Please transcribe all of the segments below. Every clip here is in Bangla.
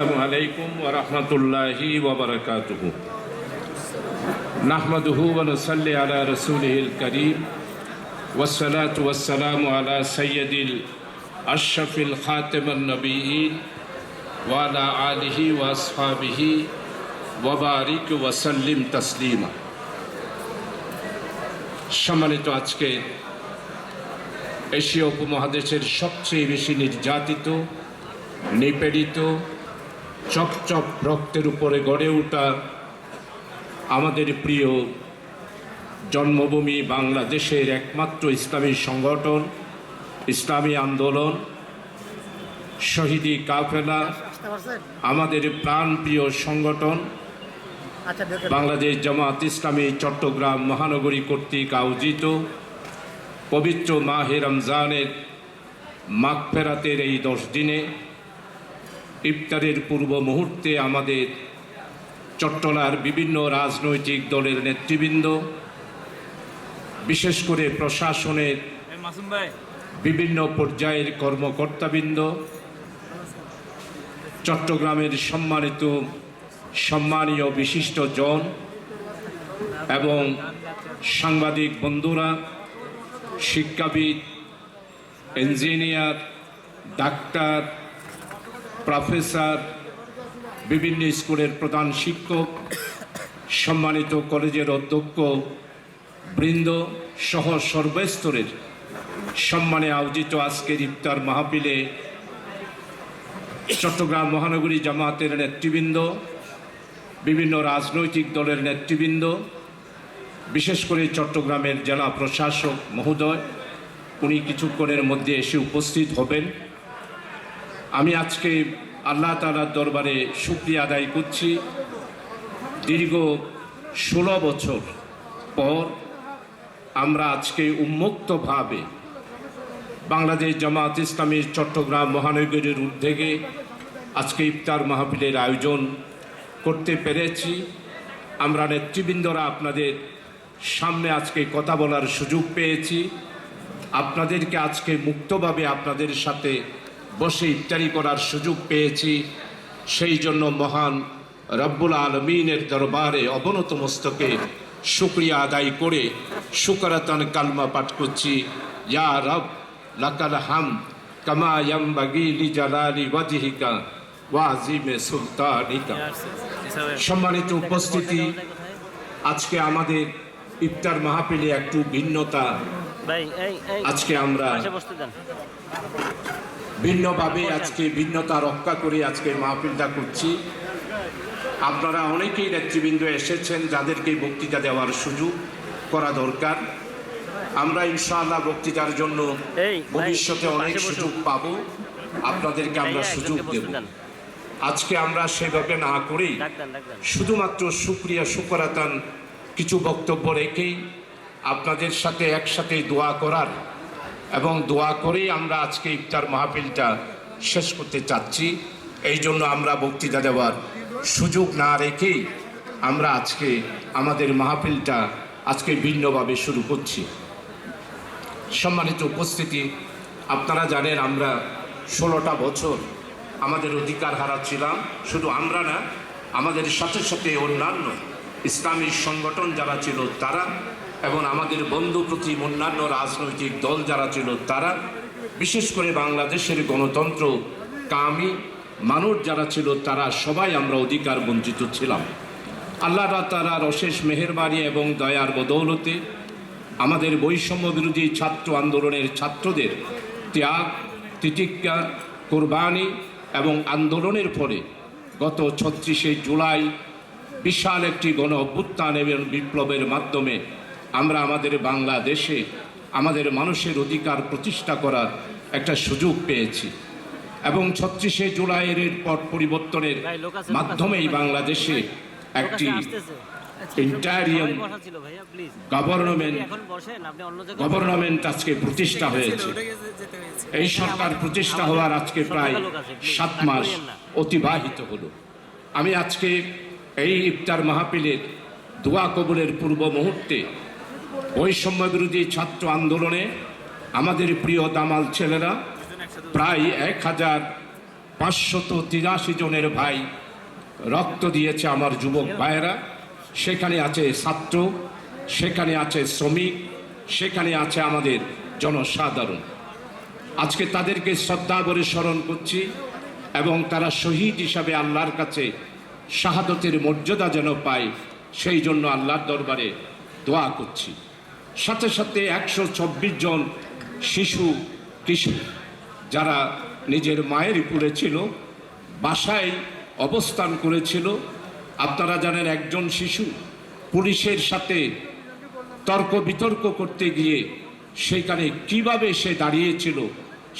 আসসালামু আলাইকুম ওয়া রাহমাতুল্লাহি ওয়া বারাকাতুহু। নাহমাদুহু ওয়া নুসাল্লি আলা রাসূলিহিল কারীম ওয়াস সালাতু ওয়াস সালামু আলা সাইয়্যিদিল আশরাফিল খাতামিন নবিয়্যিন ওয়া আলা আলিহি ওয়া আসহাবিহি ওয়া বারিক ওয়া সাল্লিম তাসলিমা। সম্মানিত, আজকে এশীয় উপমহাদেশের সবচেয়ে বেশি নির্যাতিত, নিপীড়িত, চপচপ রক্তের উপরে গড়ে ওঠা আমাদের প্রিয় জন্মভূমি বাংলাদেশের একমাত্র ইসলামী সংগঠন, ইসলামী আন্দোলন, শহীদি কাফেলা, আমাদের প্রাণপ্রিয় সংগঠন বাংলাদেশ জামাত ইসলামী চট্টগ্রাম মহানগরী কর্তৃক আয়োজিত পবিত্র মাহে রমজানের মাগফিরাতের এই 10 দিনে ইফতারের পূর্ব মুহূর্তে আমাদের চট্টলার বিভিন্ন রাজনৈতিক দলের নেতৃবৃন্দ, বিশেষ করে প্রশাসনের বিভিন্ন পর্যায়ের কর্মকর্তাবৃন্দ, চট্টগ্রামের সম্মানীয় বিশিষ্টজন এবং সাংবাদিক বন্ধুরা, শিক্ষাবিদ, ইঞ্জিনিয়ার, ডাক্তার, প্রফেসর, বিভিন্ন স্কুলের প্রধান শিক্ষক, সম্মানিত কলেজের অধ্যক্ষ বৃন্দ সহ সর্বস্তরের সম্মানে আয়োজিত আজকের ইফতার মাহফিলে চট্টগ্রাম মহানগরী জামাতের নেতৃবৃন্দ, বিভিন্ন রাজনৈতিক দলের নেতৃবৃন্দ, বিশেষ করে চট্টগ্রামের জেলা প্রশাসক মহোদয়, উনি কিছুক্ষণের মধ্যে এসে উপস্থিত হবেন। আমি আজকে আল্লাহ তাআলার দরবারে শুকরিয়া আদায় করছি। দীর্ঘ 16 বছর পর আমরা আজকে উন্মুক্তভাবে বাংলাদেশ জামাত ইসলামীর চট্টগ্রাম মহানগরীর উদ্যোগে আজকে ইফতার মাহফিলের আয়োজন করতে পেরেছি। আমরা নেতৃবৃন্দরা আপনাদের সামনে আজকে কথা বলার সুযোগ পেয়েছি। আপনাদেরকে আজকে মুক্তভাবে আপনাদের সাথে বসে ইফতারি করার সুযোগ পেয়েছি। সেই জন্য মহান রব্বুল আলমিনের দরবারে অবনত মস্তকে শুকরিয়া আদায় করে শুকরাতান কালমা পাঠ করছি। ইয়া রব লাকাল হামদ কামা ইয়ামবাগি লিজালালি ওয়াজহিকা ওয়া আযীমি সুলতানিকা। সম্মানিত উপস্থিতি, আজকে আমাদের ইফতার মাহফিলে একটু ভিন্নতা। আজকে আমরা ভিন্নভাবে ভিন্নতা রক্ষা করে আজকে মাহফিলটা করছি। আপনারা অনেকেই নেতৃবৃন্দ এসেছেন যাদেরকে বক্তৃতা দেওয়ার সুযোগ করা দরকার। আমরা ইনশাআল্লাহ বক্তৃতার জন্য ভবিষ্যতে অনেক সুযোগ পাব, আপনাদেরকে আমরা সুযোগ দেব। আজকে আমরা সেভাবে না করেই শুধুমাত্র শুকরাতান কিছু বক্তব্য রেখেই আপনাদের সাথে একসাথে দোয়া করার এবং দোয়া করেই আমরা আজকে ইফতার মাহফিলটা শেষ করতে চাচ্ছি। এই জন্য আমরা বক্তৃতা দেওয়ার সুযোগ না রেখেই আমরা আজকে আমাদের মাহফিলটা আজকে ভিন্নভাবে শুরু করছি। সম্মানিত উপস্থিতি, আপনারা জানেন আমরা 16টা বছর আমাদের অধিকার হারাচ্ছিলাম। শুধু আমরা না, আমাদের সাথে সাথে অন্যান্য ইসলামী সংগঠন যারা ছিল তারা এবং আমাদের বন্ধু প্রতিম অন্যান্য রাজনৈতিক দল যারা ছিল তারা, বিশেষ করে বাংলাদেশের গণতন্ত্র কামী মানুষ যারা ছিল তারা সবাই আমরা অধিকার বঞ্চিত ছিলাম। আল্লাহ তাআলার অশেষ মেহেরবানি এবং দয়ার বদৌলতে আমাদের বৈষম্য বিরোধী ছাত্র আন্দোলনের ছাত্রদের ত্যাগ, তিতিক্ষা, কোরবানি এবং আন্দোলনের ফলে গত 36শে জুলাই বিশাল একটি গণ অভ্যুত্থান এবং বিপ্লবের মাধ্যমে আমরা আমাদের বাংলাদেশে আমাদের মানুষের অধিকার প্রতিষ্ঠা করার একটা সুযোগ পেয়েছি এবং 36শে জুলাইয়ের পট পরিবর্তনের মাধ্যমেই বাংলাদেশে একটি ইন্টারিয়াম গভর্নমেন্ট আজকে প্রতিষ্ঠা হয়েছে। এই সরকার প্রতিষ্ঠা হওয়ার আজকে প্রায় 7 মাস অতিবাহিত হলো। আমি আজকে এই ইফতার মাহফিলের দোয়া কবুলের পূর্ব মুহূর্তে বৈষম্য বিরোধী ছাত্র আন্দোলনে আমাদের প্রিয় দামাল ছেলেরা প্রায় 1000 583 জনের ভাই রক্ত দিয়েছে আমার যুবক ভাইয়েরা। সেখানে আছে ছাত্র, সেখানে আছে শ্রমিক, সেখানে আছে আমাদের জনসাধারণ। আজকে তাদেরকে শ্রদ্ধা ভরে স্মরণ করছি এবং তারা শহীদ হিসাবে আল্লাহর কাছে শাহাদতের মর্যাদা যেন পায়, সেই জন্য আল্লাহর দরবারে দোয়া করছি। সাথে সাথে 124 জন শিশু কিশোর যারা নিজের মায়ের কোলে ছিল, বাসায় অবস্থান করেছিল। আপনারা জানেন একজন শিশু পুলিশের সাথে তর্ক বিতর্ক করতে গিয়ে সেখানে কিভাবে সে দাঁড়িয়েছিল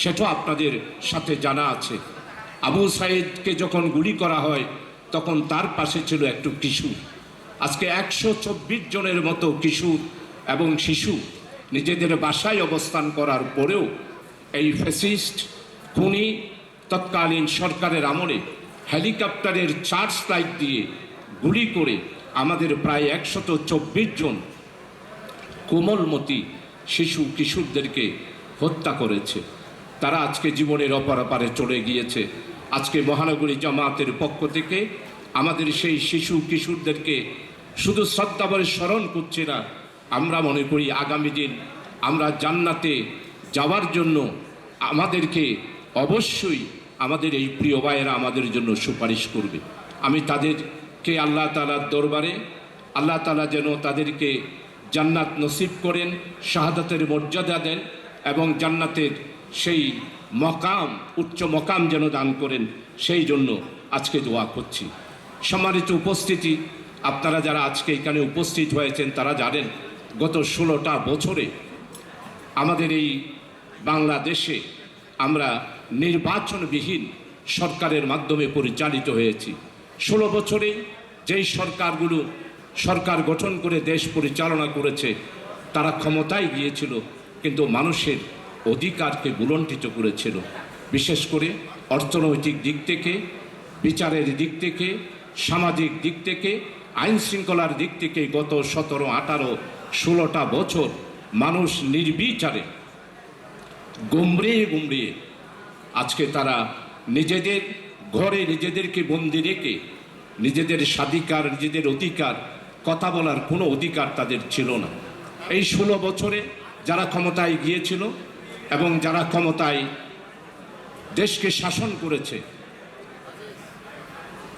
সেটা আপনাদের সাথে জানা আছে। আবু সাইদকে যখন গুলি করা হয় তখন তার পাশে ছিল একটু কিশোর। আজকে 124 জনের মতো কিশোর এবং শিশু নিজেদের বাসায় অবস্থান করার পরেও এই ফ্যাসিস্ট খুনি তৎকালীন সরকারের আমলে হেলিকপ্টারের চার্জ লাইট দিয়ে গুলি করে আমাদের প্রায় 124 জন কোমলমতি শিশু কিশোরদেরকে হত্যা করেছে। তারা আজকে জীবনের অপরাপারে চলে গিয়েছে। আজকে মহানগরী জামাতের পক্ষ থেকে আমাদের সেই শিশু কিশোরদেরকে শুধু শ্রদ্ধাভরে স্মরণ করছি না, আমরা মনে করি আগামী দিন আমরা জান্নাতে যাওয়ার জন্য আমাদেরকে অবশ্যই আমাদের এই প্রিয় ভাইয়েরা আমাদের জন্য সুপারিশ করবে। আমি তাদেরকে আল্লাহ তাআলার দরবারে আল্লাহ তাআলা যেন তাদেরকে জান্নাত নসিব করেন, শাহাদাতের মর্যাদা দেন এবং জান্নাতের সেই মকাম, উচ্চ মকাম যেন দান করেন, সেই জন্য আজকে দোয়া করছি। সম্মানিত উপস্থিতি, আপনারা যারা আজকে এখানে উপস্থিত হয়েছেন তারা জানেন গত 16টা বছরে আমাদের এই বাংলাদেশে আমরা নির্বাচনবিহীন সরকারের মাধ্যমে পরিচালিত হয়েছি। 16 বছরে যেই সরকারগুলো সরকার গঠন করে দেশ পরিচালনা করেছে তারা ক্ষমতায় গিয়েছিল কিন্তু মানুষের অধিকারকে বুলণ্ঠিত করেছিল। বিশেষ করে অর্থনৈতিক দিক থেকে, বিচারের দিক থেকে, সামাজিক দিক থেকে, আইন শৃঙ্খলার দিক থেকে গত 17, 18, 16টা বছর মানুষ নির্বিচারে গুমড়িয়ে আজকে তারা নিজেদের ঘরে নিজেদেরকে বন্দি রেখে নিজেদের স্বাধিকার, নিজেদের অধিকার, কথা বলার কোনো অধিকার তাদের ছিল না। এই 16 বছরে যারা ক্ষমতায় গিয়েছিল এবং যারা ক্ষমতায় দেশকে শাসন করেছে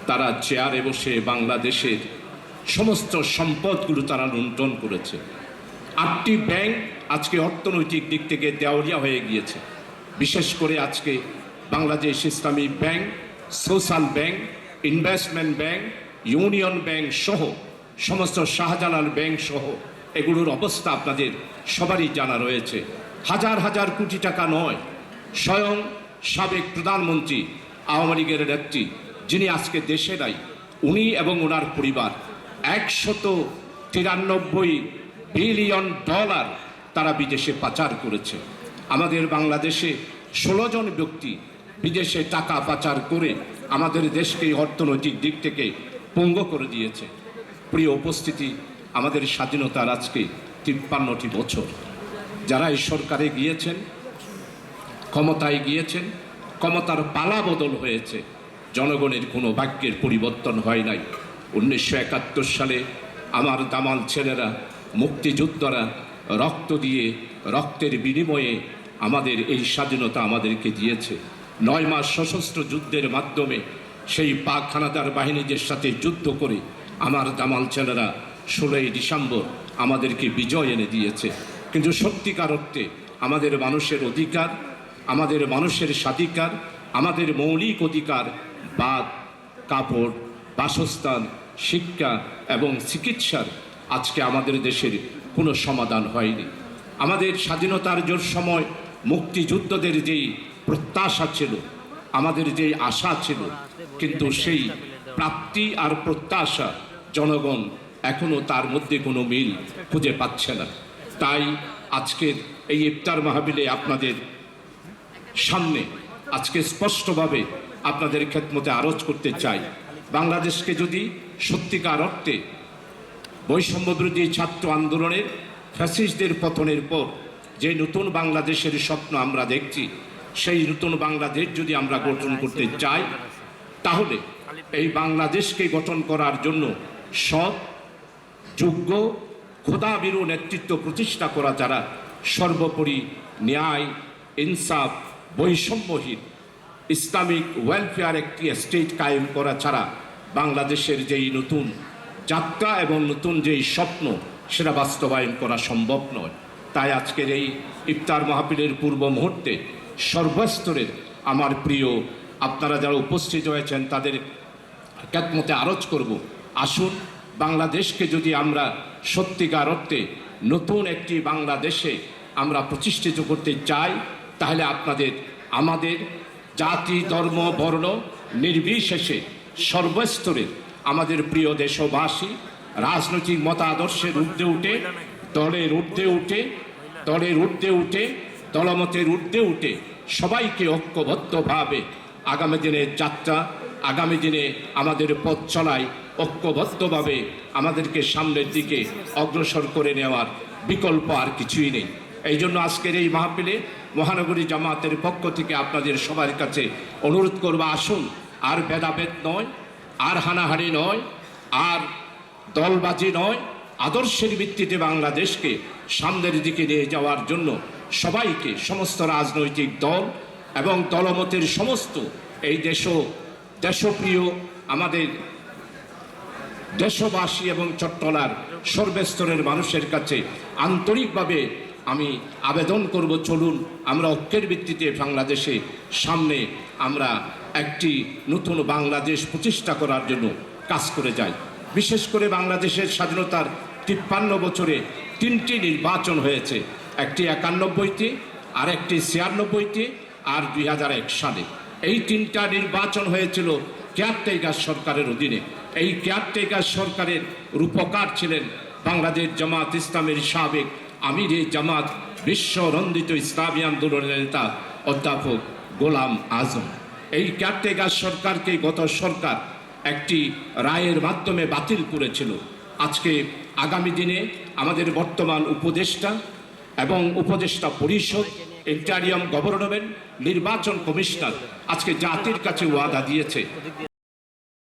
তারা চেয়ারে বসে বাংলাদেশের সমস্ত সম্পদগুলো তারা লুণ্ঠন করেছে। 8টি ব্যাংক আজকে অর্থনৈতিক দিক থেকে দেওয়ালিয়া হয়ে গিয়েছে। বিশেষ করে আজকে বাংলাদেশ ইসলামী bank, social bank, investment bank, union bank সহ সমস্ত শাহজালাল ব্যাংক সহ এগুলোর অবস্থা আপনাদের সবারই জানা রয়েছে। হাজার হাজার কোটি টাকা নয়, স্বয়ং সাবেক প্রধানমন্ত্রী আওয়ামী লীগের নেত্রী যিনি আজকে দেশে নাই, উনি এবং ওনার পরিবার $193 বিলিয়ন তারা বিদেশে পাচার করেছে। আমাদের বাংলাদেশে 16 জন ব্যক্তি বিদেশে টাকা পাচার করে আমাদের দেশকে অর্থনৈতিক দিক থেকে পঙ্গু করে দিয়েছে। প্রিয় উপস্থিতি, আমাদের স্বাধীনতার আজকে 53টি বছর। যারা এই সরকারে গিয়েছেন, ক্ষমতায় গিয়েছেন, ক্ষমতার পালা বদল হয়েছে, জনগণের কোনো ভাগ্যের পরিবর্তন হয় নাই। 1971 সালে আমার দামাল ছেলেরা, মুক্তিযোদ্ধারা রক্ত দিয়ে, রক্তের বিনিময়ে আমাদের এই স্বাধীনতা আমাদেরকে দিয়েছে। 9 মাস সশস্ত্র যুদ্ধের মাধ্যমে সেই পাক হানাদার বাহিনীদের সাথে যুদ্ধ করে আমার দামাল ছেলেরা 16ই ডিসেম্বর আমাদেরকে বিজয় এনে দিয়েছে। কিন্তু সত্যিকার অর্থে আমাদের মানুষের অধিকার, আমাদের মানুষের স্বাধিকার, আমাদের মৌলিক অধিকার বাদ, কাপড়, বাসস্থান, শিক্ষা এবং চিকিৎসার আজকে আমাদের দেশের কোনো সমাধান হয়নি। আমাদের স্বাধীনতার জোর সময় মুক্তিযুদ্ধদের যেই প্রত্যাশা ছিল, আমাদের যেই আশা ছিল, কিন্তু সেই প্রাপ্তি আর প্রত্যাশা জনগণ এখনও তার মধ্যে কোনো মিল খুঁজে পাচ্ছে না। তাই আজকের এই ইফতার মাহফিলে আপনাদের সামনে আজকে স্পষ্টভাবে আপনাদের খেদমতে আরজ করতে চাই, বাংলাদেশকে যদি সত্যিকার অর্থে বৈষম্যবিরোধী ছাত্র আন্দোলনের ফ্যাসিস্টদের পতনের পর যে নতুন বাংলাদেশের স্বপ্ন আমরা দেখছি, সেই নতুন বাংলাদেশ যদি আমরা গঠন করতে চাই, তাহলে এই বাংলাদেশকে গঠন করার জন্য সৎ, যোগ্য, খোদাভীরু নেতৃত্ব প্রতিষ্ঠা করা যারা, সর্বোপরি ন্যায়, ইনসাফ, বৈষম্যহীন ইসলামিক ওয়েলফেয়ার একটি স্টেট কায়েম করা ছাড়া বাংলাদেশের যেই নতুন যাত্রা এবং নতুন যেই স্বপ্ন সেটা বাস্তবায়ন করা সম্ভব নয়। তাই আজকের এই ইফতার মাহফিলের পূর্ব মুহূর্তে সর্বস্তরের আমার প্রিয় আপনারা যারা উপস্থিত হয়েছেন তাদের খেদমতে আরজ করব, আসুন বাংলাদেশকে যদি আমরা সত্যিকার অর্থে নতুন একটি বাংলাদেশে আমরা প্রতিষ্ঠিত করতে চাই, তাহলে আমাদের জাতি, ধর্ম, বর্ণ নির্বিশেষে সর্বস্তরের আমাদের প্রিয় দেশবাসী রাজনৈতিক মতাদর্শের ঊর্ধ্বে উঠে, দলের ঊর্ধ্বে উঠে, দলমতের ঊর্ধ্বে উঠে সবাইকে ঐক্যবদ্ধভাবে আগামী দিনের যাত্রা, আগামী দিনে আমাদের পথ চলায় ঐক্যবদ্ধভাবে আমাদেরকে সামনের দিকে অগ্রসর করে নেওয়ার বিকল্প আর কিছুই নেই। এই জন্য আজকের এই মাহফিলে মহানগরী জামাতের পক্ষ থেকে আপনাদের সবার কাছে অনুরোধ করব, আসুন আর ভেদাভেদ নয়, আর হানাহানি নয়, আর দলবাজি নয়, আদর্শের ভিত্তিতে বাংলাদেশকে সামনের দিকে নিয়ে যাওয়ার জন্য সবাইকে, সমস্ত রাজনৈতিক দল এবং দলমতের সমস্ত এই দেশপ্রিয় আমাদের দেশবাসী এবং চট্টলার সর্বস্তরের মানুষের কাছে আন্তরিকভাবে আমি আবেদন করব, চলুন আমরা ঐক্যের ভিত্তিতে বাংলাদেশে সামনে আমরা একটি নতুন বাংলাদেশ প্রতিষ্ঠা করার জন্য কাজ করে যাই। বিশেষ করে বাংলাদেশের স্বাধীনতার 53 বছরে 3টি নির্বাচন হয়েছে, একটি 91-তে, আর একটি 96-তে, আর 2001 সালে। এই 3টা নির্বাচন হয়েছিল কেয়ারটেকার সরকারের অধীনে। এই কেয়ারটেকার সরকারের রূপকার ছিলেন বাংলাদেশ জামাত ইসলামের সাবেক আমিরে জামাত, বিশ্বনন্দিত ইসলামী আন্দোলনের নেতা অধ্যাপক গোলাম আজম। এই কেয়ারটেকার সরকারকে গত সরকার একটি রায়ের মাধ্যমে বাতিল করেছিল। আজকে আগামী দিনে আমাদের বর্তমান উপদেষ্টা এবং উপদেষ্টা পরিষদ, ইন্টারিয়াম গভর্নমেন্ট, নির্বাচন কমিশনার আজকে জাতির কাছে ওয়াদা দিয়েছে